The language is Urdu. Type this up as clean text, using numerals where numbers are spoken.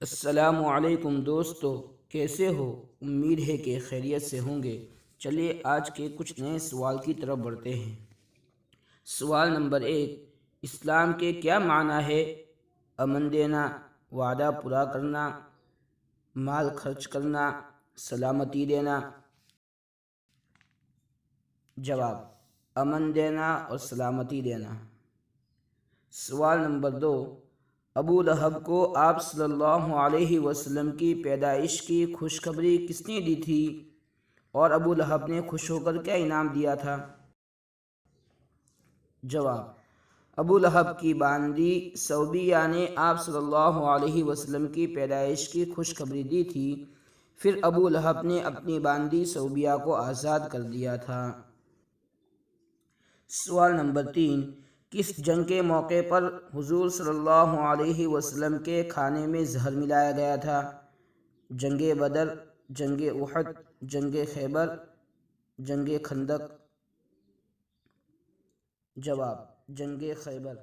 السلام علیکم دوستو، کیسے ہو؟ امید ہے کہ خیریت سے ہوں گے۔ چلیے آج کے کچھ نئے سوال کی طرف بڑھتے ہیں۔ سوال نمبر 1، اسلام کے کیا معنی ہے؟ امن دینا، وعدہ پورا کرنا، مال خرچ کرنا، سلامتی دینا۔ جواب: امن دینا اور سلامتی دینا۔ سوال نمبر 2، ابو لہب کو آپ صلی اللہ علیہ وسلم کی پیدائش کی خوشخبری کس نے دی تھی اور ابو لہب نے خوش ہو کر کیا انعام دیا تھا؟ جواب: ابو لہب کی باندی صوبیہ نے آپ صلی اللہ علیہ وسلم کی پیدائش کی خوشخبری دی تھی، پھر ابو لہب نے اپنی باندی صوبیہ کو آزاد کر دیا تھا۔ سوال نمبر 3، کس جنگ کے موقع پر حضور صلی اللہ علیہ وسلم کے کھانے میں زہر ملایا گیا تھا؟ جنگ بدر، جنگ احد، جنگ خیبر، جنگ خندق۔ جواب: جنگ خیبر۔